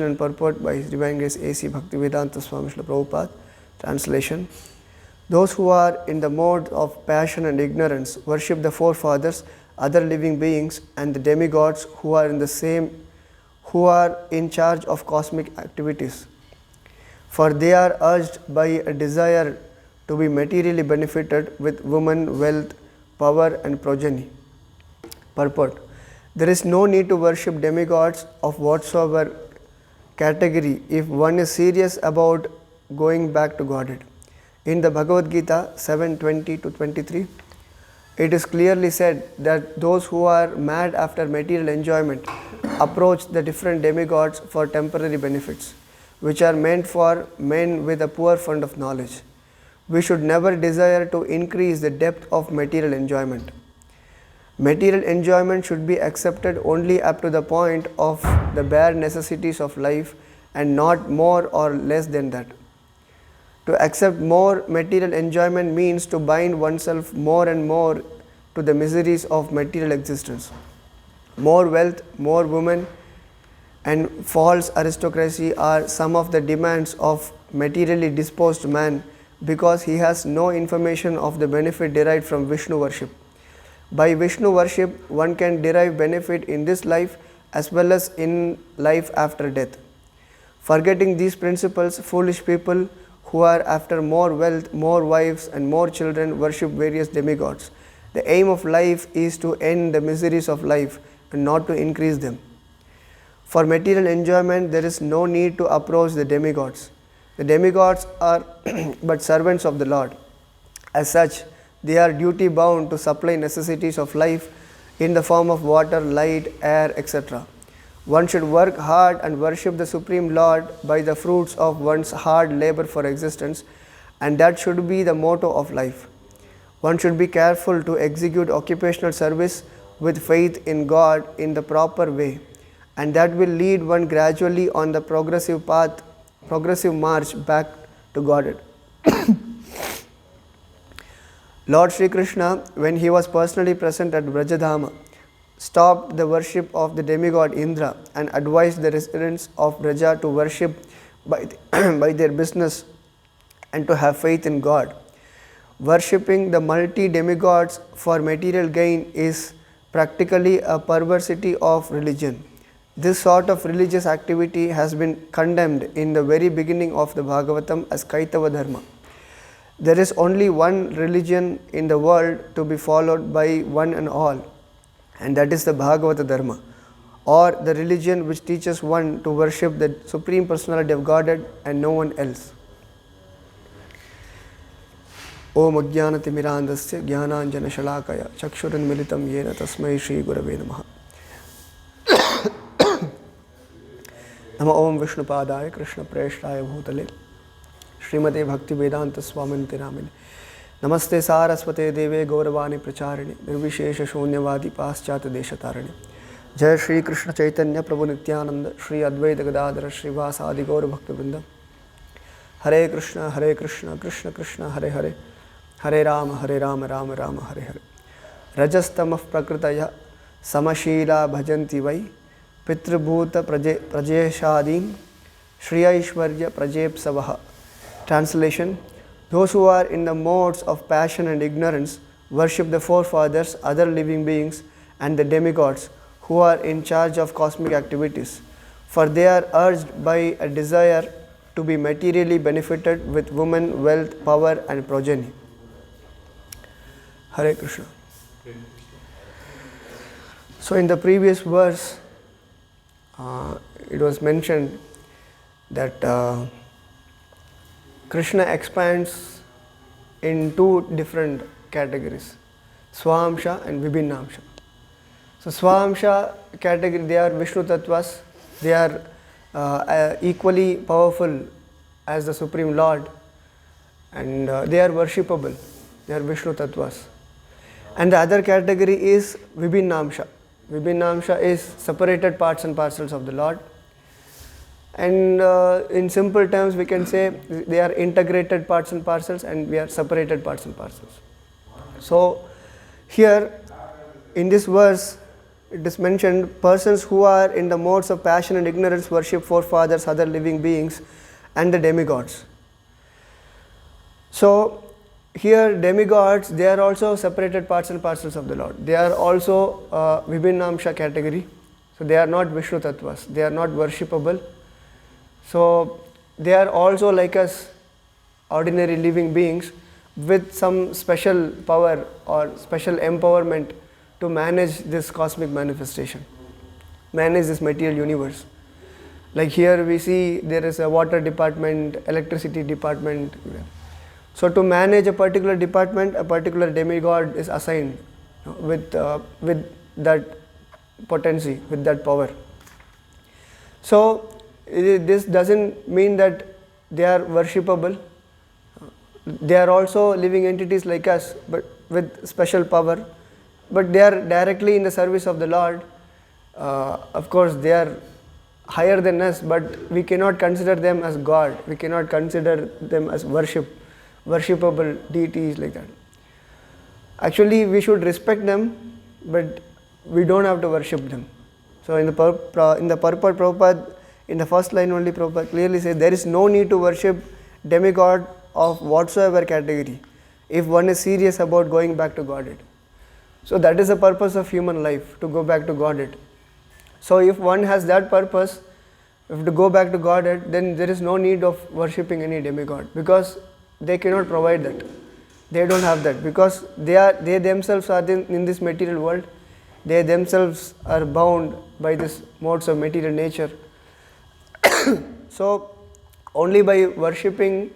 and purport by His Divine Grace A.C. Bhaktivedanta Swami Srila Prabhupada. Translation. Those who are in the mode of passion and ignorance worship the forefathers, other living beings, and the demigods who are in charge of cosmic activities. For they are urged by a desire to be materially benefited with woman, wealth, power, and progeny. Purport. There is no need to worship demigods of whatsoever category if one is serious about going back to Godhead. In the Bhagavad Gita 7:20-23, it is clearly said that those who are mad after material enjoyment approach the different demigods for temporary benefits, which are meant for men with a poor fund of knowledge. We should never desire to increase the depth of material enjoyment. Material enjoyment should be accepted only up to the point of the bare necessities of life and not more or less than that. To accept more material enjoyment means to bind oneself more and more to the miseries of material existence. More wealth, more women, and false aristocracy are some of the demands of materially disposed man because he has no information of the benefit derived from Vishnu worship. By Vishnu worship, one can derive benefit in this life as well as in life after death. Forgetting these principles, foolish people who are after more wealth, more wives, and more children worship various demigods. The aim of life is to end the miseries of life and not to increase them. For material enjoyment, there is no need to approach the demigods. The demigods are but servants of the Lord. As such, they are duty bound to supply necessities of life in the form of water, light, air, etc. One should work hard and worship the Supreme Lord by the fruits of one's hard labor for existence, and that should be the motto of life. One should be careful to execute occupational service with faith in God in the proper way, and that will lead one gradually on the progressive march back to Godhead. Lord Sri Krishna, when he was personally present at Brajadhama, stopped the worship of the demigod Indra and advised the residents of Braja to worship by their business and to have faith in God. Worshipping the multi-demigods for material gain is practically a perversity of religion. This sort of religious activity has been condemned in the very beginning of the Bhagavatam as Kaitava Dharma. There is only one religion in the world to be followed by one and all, and that is the Bhagavata Dharma, or the religion which teaches one to worship the Supreme Personality of Godhead and no one else. Om Ajnanatimirandasya Jnananjana Shalakaya Chakshuranmilitam Yena Tasmai Shri Gurave Namaha. Nama Om Vishnupadaya Krishna Preshtaya Bhutale Srimate Bhaktivedanta Swaminti Namine Namaste Saraswate Deve Gauravani Pracharine Nirvishesha Shunyavadi Paschata Deshatarine Jai Shri Krishna Chaitanya Prabhu Nityananda Shri Advaita Gadadhara Srivasadi Gaura Bhaktivinoda Hare Krishna Krishna Krishna Hare Hare Hare Rama Rama Rama Hare Hare Rajastamah Prakritaya Samashila Bhajanti Vai Pitrabhuta Prajeshadim Shri Aishwarya Prajepsavaha. Translation. Those who are in the modes of passion and ignorance worship the forefathers, other living beings, and the demigods who are in charge of cosmic activities, for they are urged by a desire to be materially benefited with woman, wealth, power, and progeny. Hare Krishna. So in the previous verse, it was mentioned that Krishna expands in two different categories, Swamsha and Vibhinnamsha. So Swamsha category, they are Vishnu Tattvas, they are equally powerful as the Supreme Lord, and they are worshipable, they are Vishnu Tattvas. And the other category is Vibhinnamsha. Vibhinnamsha is separated parts and parcels of the Lord. And in simple terms, we can say they are integrated parts and parcels, and we are separated parts and parcels. So here in this verse, it is mentioned, persons who are in the modes of passion and ignorance worship forefathers, other living beings, and the demigods. So here demigods, they are also separated parts and parcels of the Lord. They are also Vibhinnamsha category. So they are not Vishnu Tattvas. They are not worshipable. So they are also like us, ordinary living beings, with some special power or special empowerment to manage this cosmic manifestation, manage this material universe. Like here we see there is a water department, electricity department. So to manage a particular department, a particular demigod is assigned with that potency, with that power. So this doesn't mean that they are worshipable. They are also living entities like us, but with special power. But they are directly in the service of the Lord. Of course, they are higher than us, but we cannot consider them as God. We cannot consider them as worshipable deities like that. Actually, we should respect them, but we don't have to worship them. So in the purport, Prabhupada, in the first line only, Prabhupada clearly says there is no need to worship demigod of whatsoever category if one is serious about going back to Godhead. So that is the purpose of human life, to go back to Godhead. So if one has that purpose, if to go back to Godhead, then there is no need of worshipping any demigod, because they cannot provide that. They don't have that, because they themselves are in this material world. They themselves are bound by these modes of material nature. So only by worshipping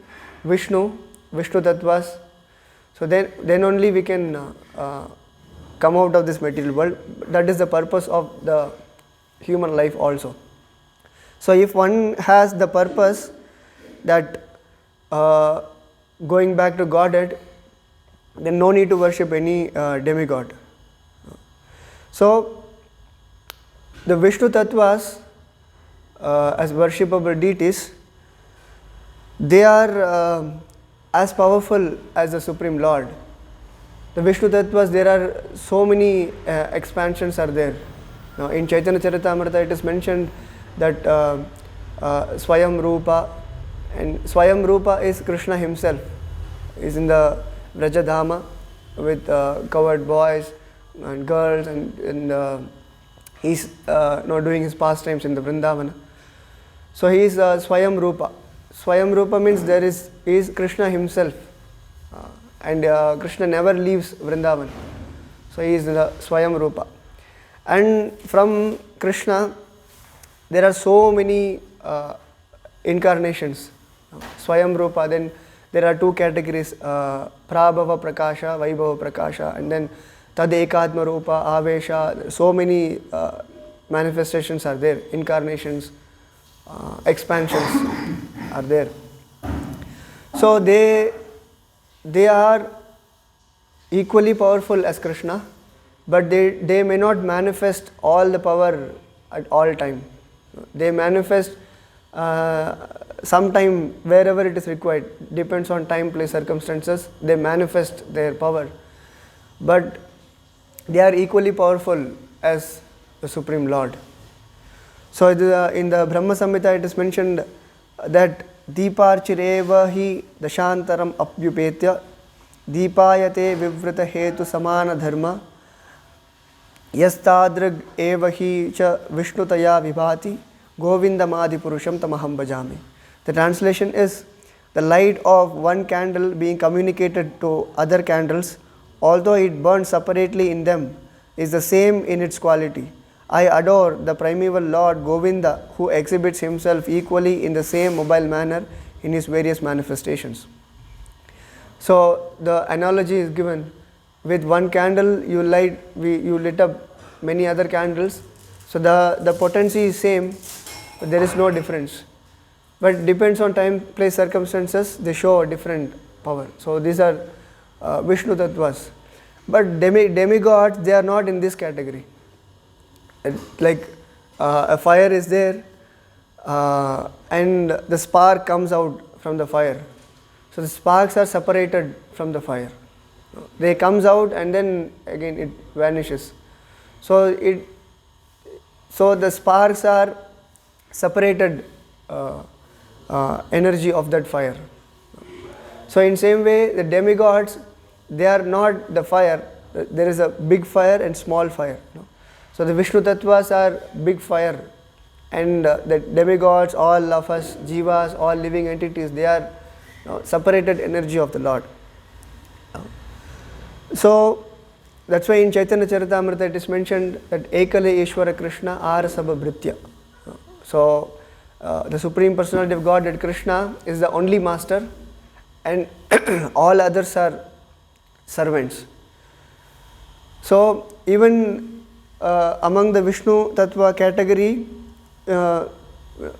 Vishnu Tattvas, so then only we can come out of this material world. That is the purpose of the human life also. So if one has the purpose that going back to Godhead, then no need to worship any demigod. So the Vishnu Tattvas as worshipable deities, they are as powerful as the Supreme Lord. The Vishnu Tattvas, there are so many expansions are there. Now in Chaitanya Charitamrita it is mentioned that Swayam Rupa, and Swayam Rupa is Krishna himself, is in the Vrajadhama with covered boys and girls, and he's doing his pastimes in the Vrindavana. So he is Swayam Rupa. Swayam Rupa means he is Krishna himself, and Krishna never leaves Vrindavan. So he is the Swayam Rupa. And from Krishna, there are so many incarnations. Swayam Rupa, then there are two categories, Prabhava Prakasha, Vaibhava Prakasha, and then Tad Ekatma Rupa, Avesha. So many manifestations are there, incarnations, expansions are there. So they are equally powerful as Krishna, but they may not manifest all the power at all time. They manifest sometime wherever it is required. Depends on time, place, circumstances. They manifest their power, but they are equally powerful as the Supreme Lord. So in the Brahma Samhita it is mentioned that Deeparchireva hi dashantaram apyupetya Deepayate vivrita hetu samana dharma Yastadrig eva hi cha vishnutaya vibhati Govindamadi purusham tamaham bhajami. The translation is, the light of one candle being communicated to other candles, although it burns separately in them, is the same in its quality. I adore the primeval Lord Govinda, who exhibits himself equally in the same mobile manner in his various manifestations. So the analogy is given, with one candle you lit up many other candles. So the potency is same, but there is no difference. But it depends on time, place, circumstances, they show a different power. So these are Vishnu Tattvas. But demigods, they are not in this category. Like a fire is there and the spark comes out from the fire. So the sparks are separated from the fire. They comes out and then again it vanishes. So So the sparks are separated energy of that fire. So in same way, the demigods, they are not the fire. There is a big fire and small fire. So the Vishnu Tattvas are big fire, and the demigods, all of us, jivas, all living entities, they are separated energy of the Lord. So that's why in Chaitanya Charitamrita it is mentioned that Ekale Ishvara Krishna Arasabha Bhritya. So the Supreme Personality of Godhead Krishna is the only master, and all others are servants. So even among the Vishnu Tattva category,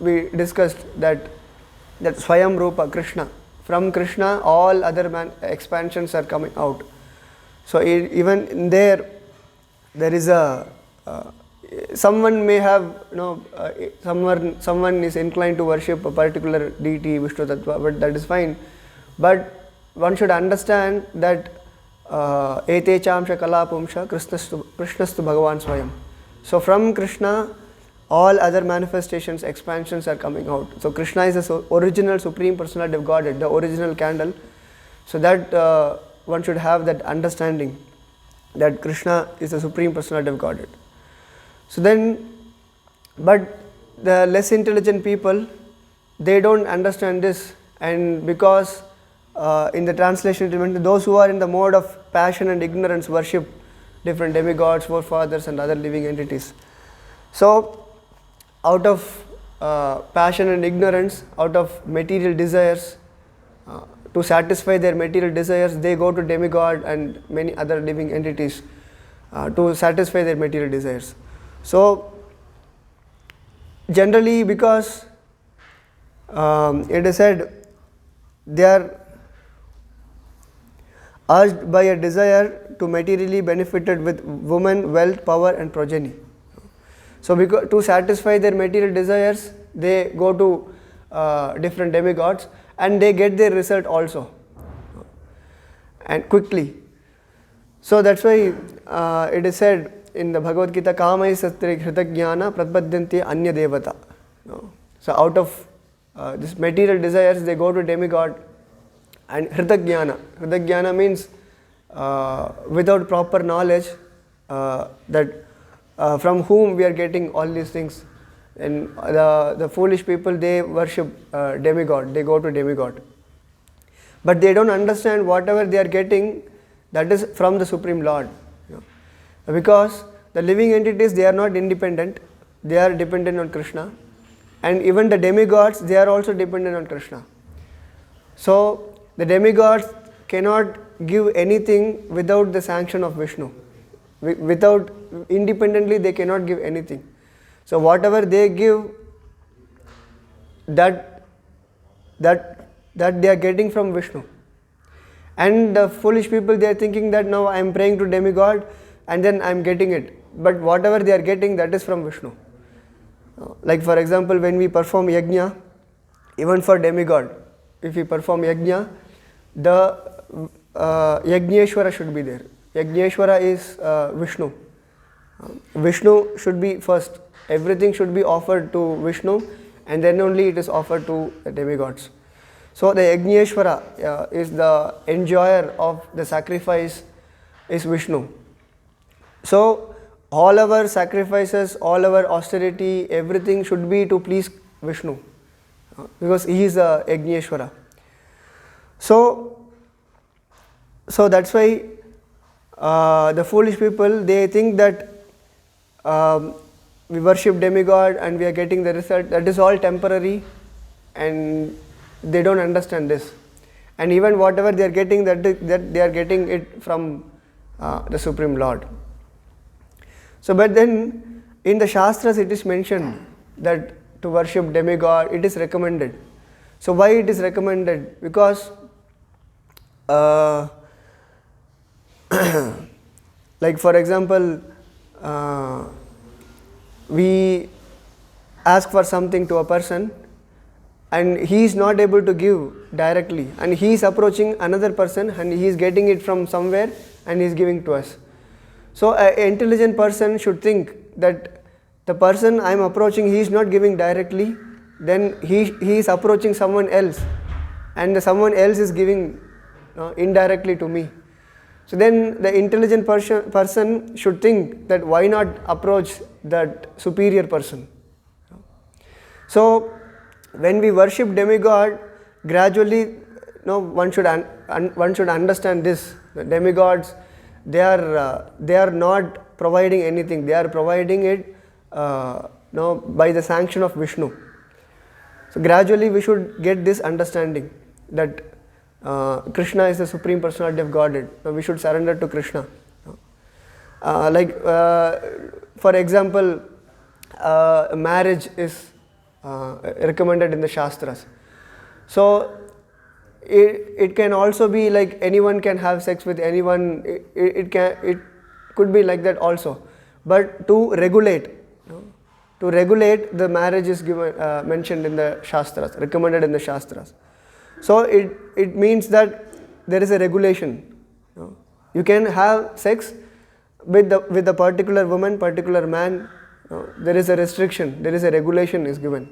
we discussed that Swayam Rupa Krishna. From Krishna, all other expansions are coming out. So even in there is a someone may have someone is inclined to worship a particular deity, Vishnu Tattva, but that is fine. But one should understand that ete chamsha kalapumsha krishnastu bhagavan swayam. So from Krishna, all other manifestations, expansions are coming out. So Krishna is the original Supreme Personality of Godhead, the original candle. So that one should have that understanding that Krishna is the Supreme Personality of Godhead. So then, but the less intelligent people, they don't understand this, and because in the translation it meant those who are in the mode of passion and ignorance worship different demigods, forefathers and other living entities. So out of passion and ignorance, out of material desires, to satisfy their material desires, they go to demigod and many other living entities to satisfy their material desires. So generally, because it is said they are urged by a desire to materially benefited with woman, wealth, power and progeny. So because to satisfy their material desires, they go to different demigods and they get their result also, and quickly. So that's why it is said in the Bhagavad Gita, Kamai Satri Hritajnana Pratpadyanti Anya Devata. So out of this material desires, they go to demigod and Hritajnana. Hritajnana means without proper knowledge that from whom we are getting all these things. And the foolish people, they worship demigod, they go to demigod. But they don't understand whatever they are getting, that is from the Supreme Lord. Because the living entities, they are not independent, they are dependent on Krishna. And even the demigods, they are also dependent on Krishna. So the demigods cannot give anything without the sanction of Vishnu. Without, independently they cannot give anything. So whatever they give, that they are getting from Vishnu. And the foolish people, they are thinking that now I am praying to demigod and then I am getting it. But whatever they are getting, that is from Vishnu. Like for example, when we perform yajna, even for demigod, if we perform yajna, the Yajneshwara should be there. Yajneshwara is Vishnu. Vishnu should be first. Everything should be offered to Vishnu, and then only it is offered to the demigods. So the Yajneshwara is the enjoyer of the sacrifice, is Vishnu. So all our sacrifices, all our austerity, everything should be to please Vishnu, because he is the Yajneshwara. So that's why the foolish people, they think that we worship demigod and we are getting the result. That is all temporary, and they don't understand this. And even whatever they are getting, that they are getting it from the Supreme Lord. So but then in the Shastras it is mentioned that to worship demigod, it is recommended. So why it is recommended? Because like for example, we ask for something to a person and he is not able to give directly, and he is approaching another person and he is getting it from somewhere and he is giving to us. So an intelligent person should think that the person I am approaching, he is not giving directly, then he is approaching someone else, and the someone else is giving indirectly to me. So then the intelligent person should think that why not approach that superior person. So when we worship demigod, gradually one should understand this. The demigods, they are not providing anything. They are providing it by the sanction of Vishnu. So gradually we should get this understanding that Krishna is the Supreme Personality of Godhead. We should surrender to Krishna. For example, marriage is recommended in the śāstras. So it can also be like anyone can have sex with anyone. It could be like that also. But to regulate the marriage is given mentioned in the śāstras, recommended in the śāstras. So it means that there is a regulation. You can have sex with a particular woman, particular man. There is a restriction, there is a regulation is given.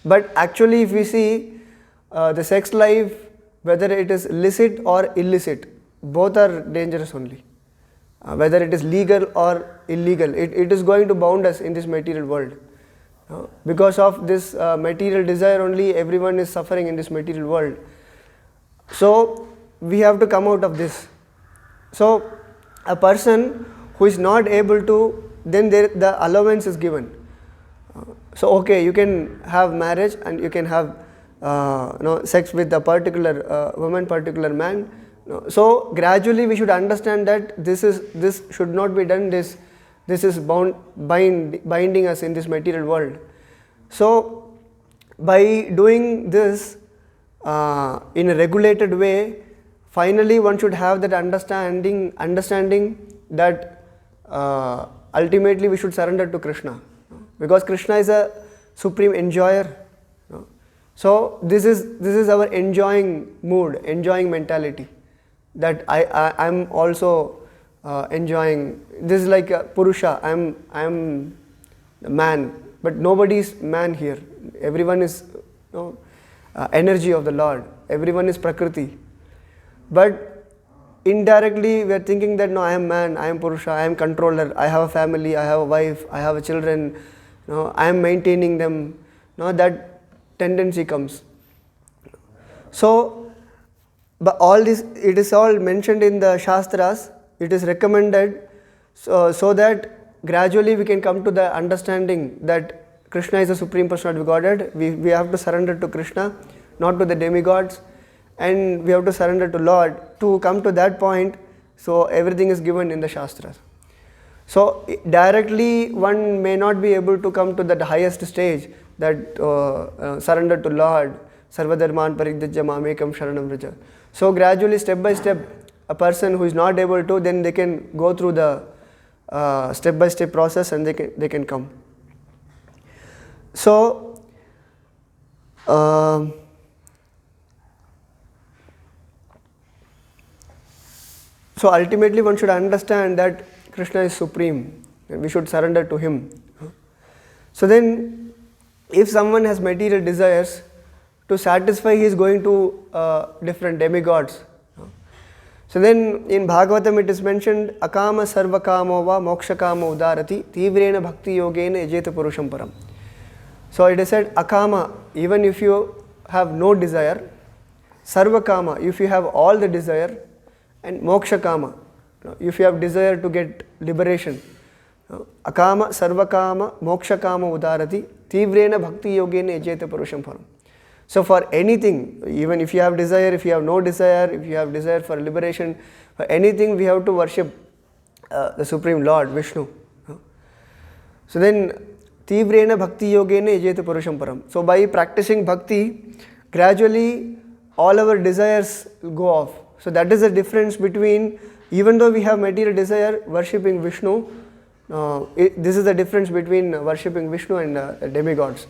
But actually, if we see the sex life, whether it is licit or illicit, both are dangerous only. Whether it is legal or illegal, it is going to bound us in this material world. Because of this material desire only, everyone is suffering in this material world. So we have to come out of this. So a person who is not able to, then the allowance is given. So okay, you can have marriage and you can have sex with a particular woman, particular man. So gradually we should understand that this should not be done. This is binding us in this material world. So by doing this in a regulated way, finally one should have that understanding that ultimately we should surrender to Krishna, because Krishna is a supreme enjoyer. So this is our enjoying mood, enjoying mentality, that I am also enjoying. This is like a Purusha. I am a man, but nobody is man here. Everyone is energy of the Lord. Everyone is Prakriti. But indirectly we are thinking that no, I am man, I am Purusha, I am controller, I have a family, I have a wife, I have children, I am maintaining them. That tendency comes. So, but all this, it is all mentioned in the śāstras. It is recommended so that gradually we can come to the understanding that Krishna is the Supreme Personality of Godhead. We have to surrender to Krishna, not to the demigods, and we have to surrender to Lord. To come to that point, so everything is given in the śāstras. So directly one may not be able to come to that highest stage, that surrender to Lord, sarvadharman parityajya mamekam sharanam vraja. So gradually, step by step, a person who is not able to, then they can go through the step by step process and they can come. So so ultimately one should understand that Krishna is supreme and we should surrender to him. So then if someone has material desires, to satisfy he is going to different demigods. So then in Bhagavatam it is mentioned, akama sarva kamo va moksha kamo udarati tivrena bhakti yogena yajeta purusham param. So it is said, akama, even if you have no desire, sarva kama, if you have all the desire, and moksha kama, if you have desire to get liberation. Akama sarva kama moksha kama udarati tivrena bhakti yogena yajeta purusham param. So for anything, even if you have desire, if you have no desire, if you have desire for liberation, for anything we have to worship the Supreme Lord, Vishnu. So then, tivrena bhakti yogena yajeta purusham param. So by practicing bhakti, gradually all our desires go off. So that is the difference between, even though we have material desire, worshipping Vishnu, this is the difference between worshipping Vishnu and demigods.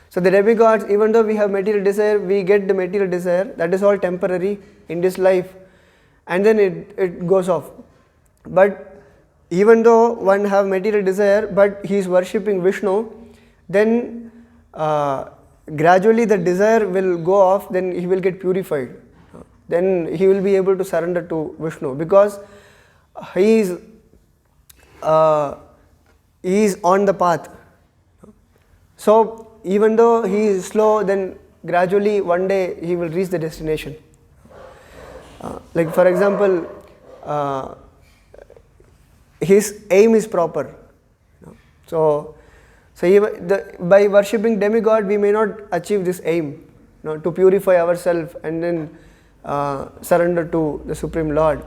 So the demigods, even though we have material desire, we get the material desire, that is all temporary in this life, and then it goes off. But even though one have material desire, but he is worshipping Vishnu, then gradually the desire will go off, then he will get purified. Then he will be able to surrender to Vishnu, because he is on the path. So even though he is slow, then gradually one day he will reach the destination. Like for example, his aim is proper. So even by worshipping demigod, we may not achieve this aim, to purify ourselves and then surrender to the Supreme Lord.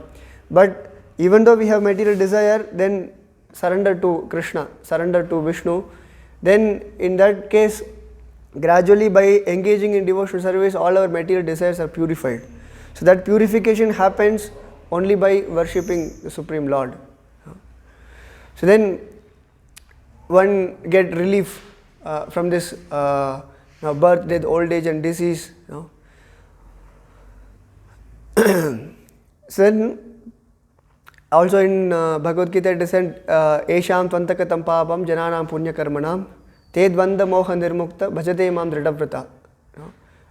But even though we have material desire, then surrender to Krishna, surrender to Vishnu, then in that case, gradually by engaging in devotional service, all our material desires are purified. So that purification happens only by worshipping the Supreme Lord. So then one get relief from this birth, death, old age and disease. So then also in Bhagavad Gita it is said, Esham tvantakatam papam jananam punya karmanam te dvanda moha nirmukta bhajate mam dridhavrata.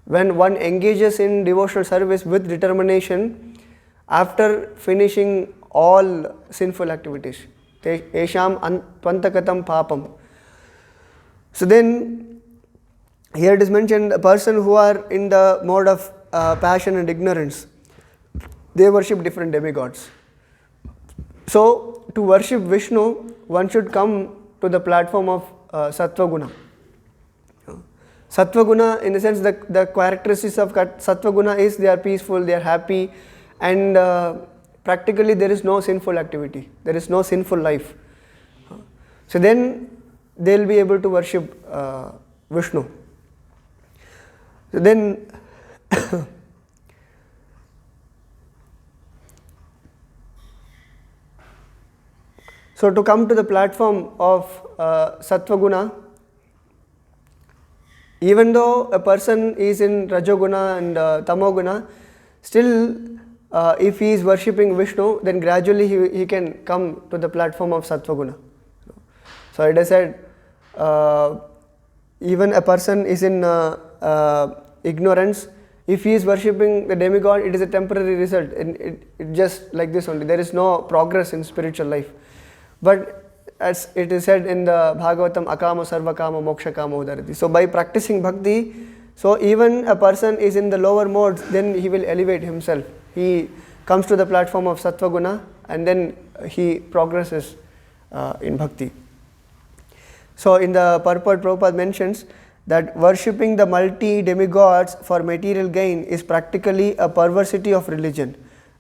When one engages in devotional service with determination after finishing all sinful activities, Esham tvantakatam papam. So then here it is mentioned, a person who are in the mode of passion and ignorance, they worship different demigods. So to worship Vishnu, one should come to the platform of Sattva Guna. Sattva Guna, in the sense, the characteristics of Sattva Guna is they are peaceful, they are happy, and practically there is no sinful activity, there is no sinful life. So then they will be able to worship Vishnu. So then so to come to the platform of Sattva Guna, even though a person is in Rajoguna and Tamoguna, still if he is worshipping Vishnu, then gradually he can come to the platform of Sattva Guna. So it is said, even a person is in ignorance, if he is worshipping the demigod, it is a temporary result, and it just like this only, there is no progress in spiritual life. But as it is said in the Bhagavatam, akama sarvakama moksha kama udarati. So by practicing bhakti, so even a person is in the lower modes, then he will elevate himself. He comes to the platform of Sattva Guna and then he progresses in bhakti. So in the purport, Prabhupada mentions that worshipping the multi-demigods for material gain is practically a perversity of religion.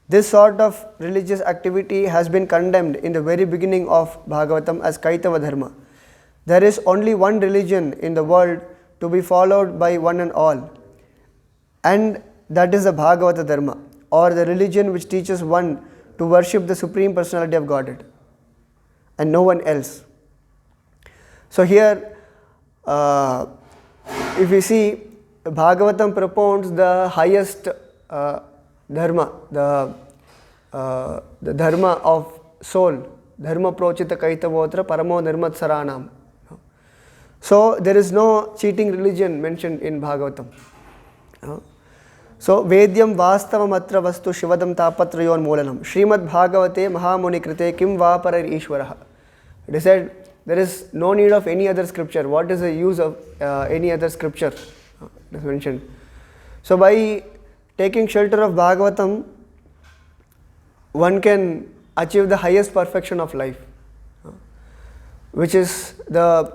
This sort of religious activity has been condemned in the very beginning of Bhagavatam as Kaitava Dharma. There is only one religion in the world to be followed by one and all, and that is the Bhagavata Dharma, or the religion which teaches one to worship the Supreme Personality of Godhead and no one else. So here, if we see, Bhagavatam propounds the highest dharma, the dharma of soul, dharma prochita kaitavotra paramo nirmatsaranam. So there is no cheating religion mentioned in Bhagavatam. So Vedyam vastavam atra vastu shivadam tapatrayon molanam Srimad Bhagavate Mahamuni krite kim va parar ishwaraha. It is said there is no need of any other scripture. What is the use of any other scripture? It is mentioned. So by taking shelter of Bhagavatam, one can achieve the highest perfection of life, which is the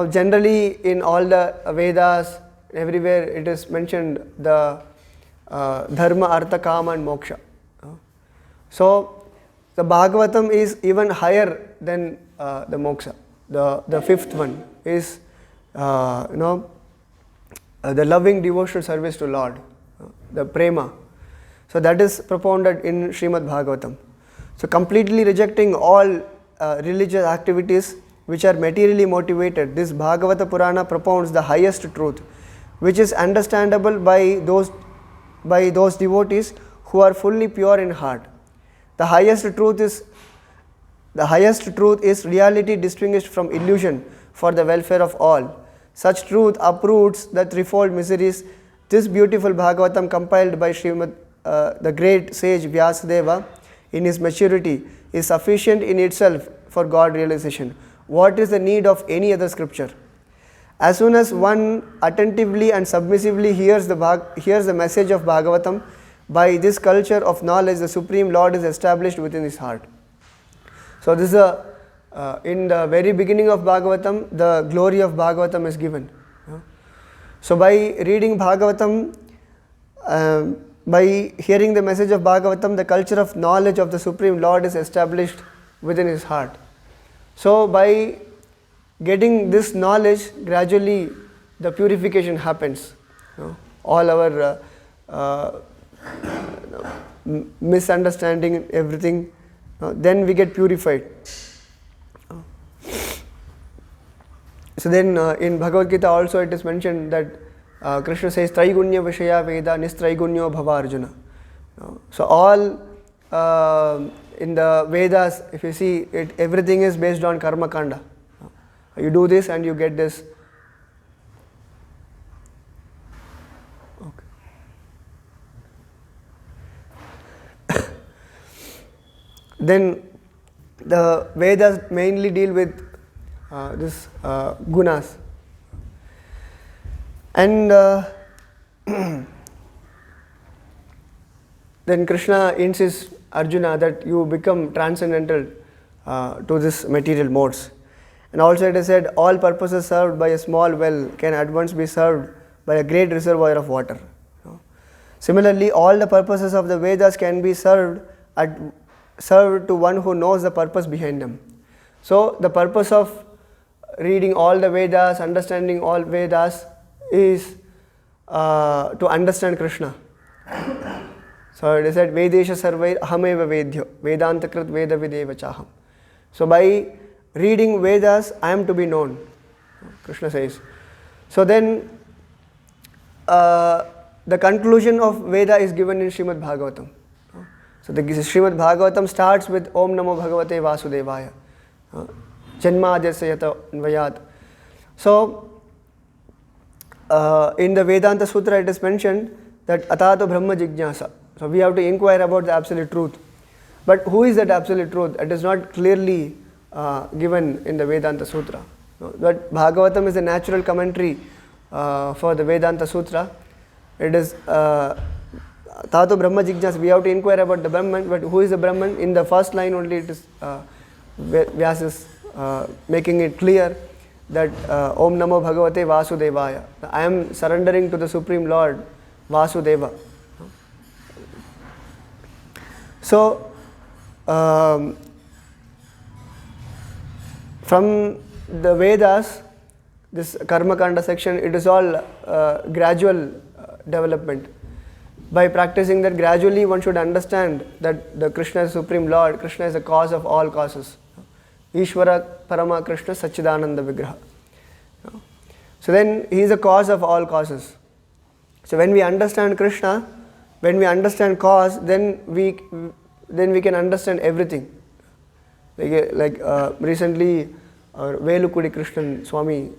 generally in all the Vedas, everywhere it is mentioned the dharma, artha, kama and moksha. So the Bhagavatam is even higher than the moksha. The fifth one is the loving devotional service to Lord, the prema. So that is propounded in Srimad Bhagavatam. So completely rejecting all religious activities which are materially motivated, this Bhagavata Purana propounds the highest truth, which is understandable by those devotees who are fully pure in heart. The highest truth is The highest truth is reality distinguished from illusion for the welfare of all. Such truth uproots the threefold miseries. This beautiful Bhagavatam, compiled by the great sage Vyasadeva in his maturity, is sufficient in itself for God realization. What is the need of any other scripture? As soon as one attentively and submissively hears the message of Bhagavatam, by this culture of knowledge, the Supreme Lord is established within his heart. So this is in the very beginning of Bhagavatam, the glory of Bhagavatam is given. So by reading Bhagavatam, by hearing the message of Bhagavatam, the culture of knowledge of the Supreme Lord is established within his heart. So by getting this knowledge, gradually the purification happens. All our misunderstanding, everything, then we get purified. So then in Bhagavad Gita also it is mentioned that Krishna says Traigunya Vishaya Veda Nistraigunyo Bhava Arjuna. So all in the Vedas, if you see it, everything is based on karma kanda. You do this and you get this. Okay. Then the Vedas mainly deal with this gunas. And then Krishna insists Arjuna that you become transcendental to this material modes. And also it is said all purposes served by a small well can at once be served by a great reservoir of water. Similarly, all the purposes of the Vedas can be served to one who knows the purpose behind them. So the purpose of reading all the Vedas, understanding all Vedas is to understand Krishna. So it is said Vedesha sarvai ahameva vedyo Vedantakrit veda videva chaham. So by reading Vedas, I am to be known, Krishna says. So then the conclusion of Veda is given in Srimad Bhagavatam. So the Srimad Bhagavatam starts with Om Namo Bhagavate Vasudevaya. Janma Adyasya Yata Anvayat. So in the Vedanta Sutra it is mentioned that Atato Brahma Jignasa. So we have to inquire about the absolute truth. But who is that absolute truth? It is not clearly given in the Vedanta Sutra. But Bhagavatam is a natural commentary for the Vedanta Sutra. It is Tato Brahma Jignasa. We have to inquire about the Brahman, but who is the Brahman? In the first line only it is Vyasa is making it clear that Om Namo Bhagavate Vasudevaya. I am surrendering to the Supreme Lord Vasudeva. So from the Vedas, this Karma Kanda section, it is all gradual development. By practicing that, gradually one should understand that the Krishna is Supreme Lord, Krishna is the cause of all causes. Ishvara Parama Krishna Sachidananda Vigraha. So then he is the cause of all causes. So when we understand Krishna, when we understand cause, then we can understand everything. Like recently, Velukudi Krishnan Swami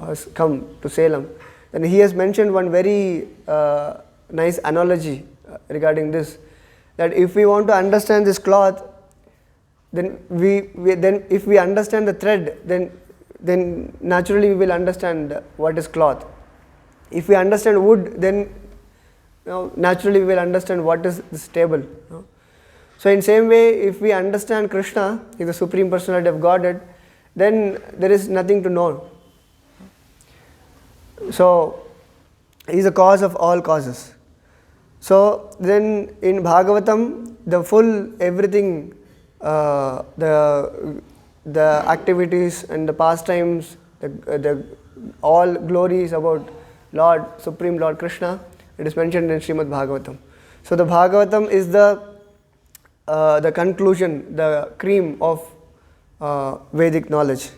has come to Salem, and he has mentioned one very nice analogy regarding this. That if we want to understand this cloth, then if we understand the thread, then naturally we will understand what is cloth. If we understand wood, then naturally we will understand what is this table. So in same way, if we understand Krishna, he is the Supreme Personality of Godhead, then there is nothing to know. So he is the cause of all causes. So then in Bhagavatam, the full everything, the activities and the pastimes, the all glories about Lord, Supreme Lord Krishna, it is mentioned in Srimad Bhagavatam. So the Bhagavatam is the conclusion, the cream of Vedic knowledge.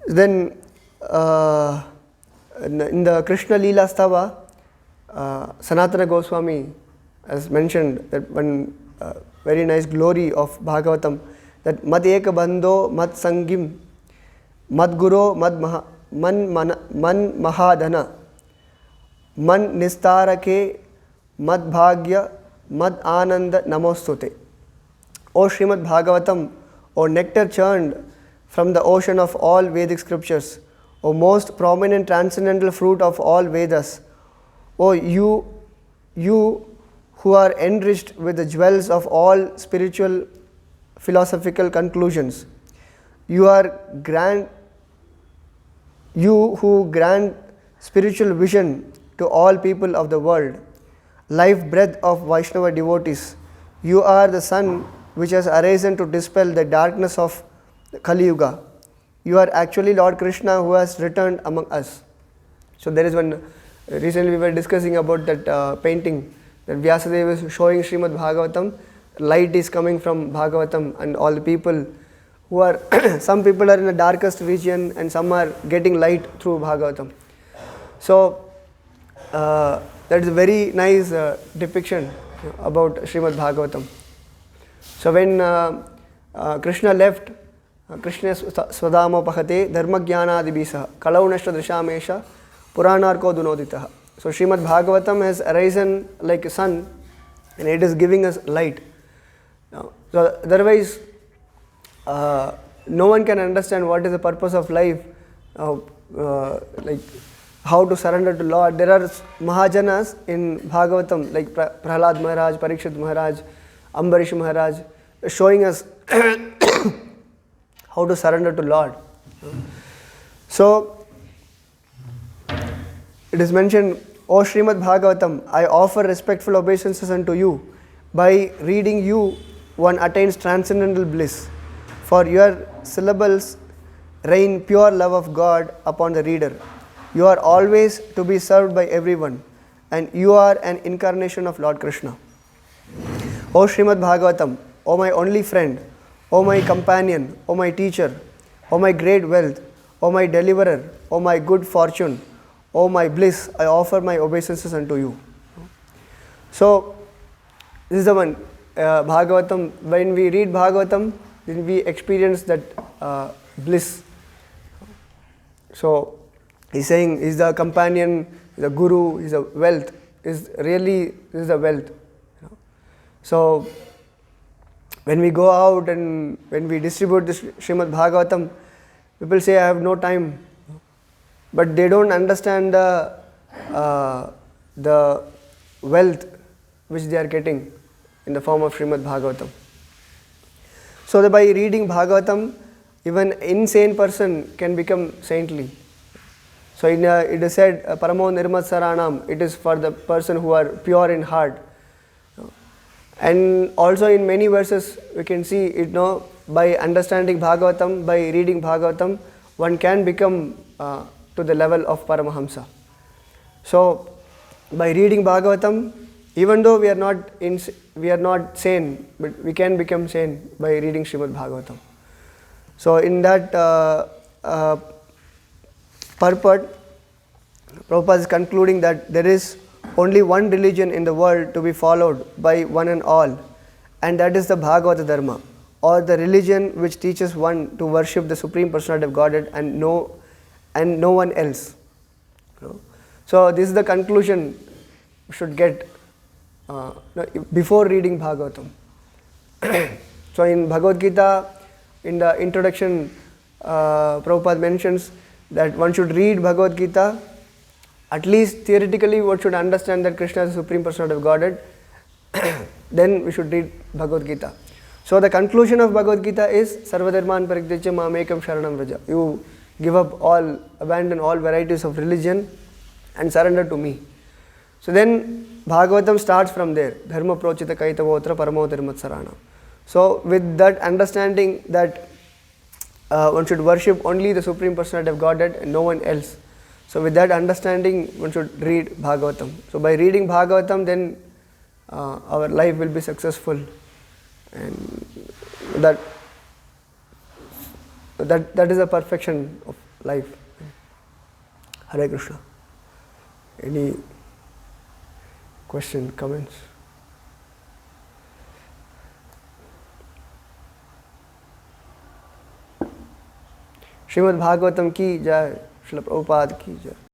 Then in the Krishna Leela Stava, Sanatana Goswami has mentioned that when very nice glory of Bhagavatam, that Mad Eka Bandho Mad Sangim Mad Guru Man Mahadana Man Nistarake Mad Bhagya Mad Ananda Namostute. O Srimad Bhagavatam, O nectar churned from the ocean of all Vedic scriptures, O most prominent transcendental fruit of all Vedas, O you who are enriched with the jewels of all spiritual philosophical conclusions, you who grant spiritual vision to all people of the world, life breath of Vaishnava devotees, you are the sun which has arisen to dispel the darkness of Kali Yuga. You are actually Lord Krishna who has returned among us. So there is one, recently we were discussing about that painting that Vyasadeva is showing Srimad Bhagavatam. Light is coming from Bhagavatam, and all the people who are, some people are in the darkest region and some are getting light through Bhagavatam. So that is a very nice depiction about Srimad Bhagavatam. So when Krishna left, Krishna Swadama Pahate Dharma Jnana Adibisa Kalaunashta Drishamesha Puranarko Dunoditaha. So Srimad Bhagavatam has arisen like a sun and it is giving us light. So otherwise, no one can understand what is the purpose of life, like how to surrender to Lord. There are Mahajanas in Bhagavatam like Prahlad Maharaj, Parikshit Maharaj, Ambarish Maharaj, showing us how to surrender to Lord. So it is mentioned, O Srimad Bhagavatam, I offer respectful obeisances unto you. By reading you, one attains transcendental bliss. For your syllables rain pure love of God upon the reader. You are always to be served by everyone, and you are an incarnation of Lord Krishna. O Srimad Bhagavatam, O my only friend, O my companion, O my teacher, O my great wealth, O my deliverer, O my good fortune, O my bliss, I offer my obeisances unto you. So, this is the one, Bhagavatam. When we read Bhagavatam, then we experience that bliss. So, he's saying, he's the companion, he's the guru, he's the wealth, is the wealth. So, when we go out and when we distribute this Srimad Bhagavatam, people say, I have no time. But they don't understand the wealth which they are getting in the form of Srimad Bhagavatam. So that by reading Bhagavatam, even an insane person can become saintly. So it is said, Paramo Nirmat Saranam, it is for the person who are pure in heart. And also in many verses we can see it, by understanding Bhagavatam, by reading Bhagavatam, one can become to the level of Paramahamsa. So by reading Bhagavatam, even though we are not sane, but we can become sane by reading Srimad Bhagavatam. So in that purport, Prabhupada is concluding that there is only one religion in the world to be followed by one and all, and that is the Bhagavata Dharma, or the religion which teaches one to worship the Supreme Personality of Godhead and no one else. So this is the conclusion we should get before reading Bhagavatam. So in Bhagavad Gita, in the introduction, Prabhupada mentions that one should read Bhagavad Gita. At least theoretically one should understand that Krishna is the Supreme Personality of Godhead. Then we should read Bhagavad Gita. So the conclusion of Bhagavad Gita is Sarvadharman Parityajya Mamekam Sharanam Vraja. You give up abandon all varieties of religion and surrender to me. So then Bhagavatam starts from there. Dharma Prochita Kaitavotra Paramo Dharmat Sarana. So with that understanding that one should worship only the Supreme Personality of Godhead and no one else. So with that understanding, one should read Bhagavatam. So by reading Bhagavatam, then our life will be successful, and that is the perfection of life. Hare Krishna. Any question, comments? Shrimad Bhagavatam की जय, श्रील प्रभुपाद की जय।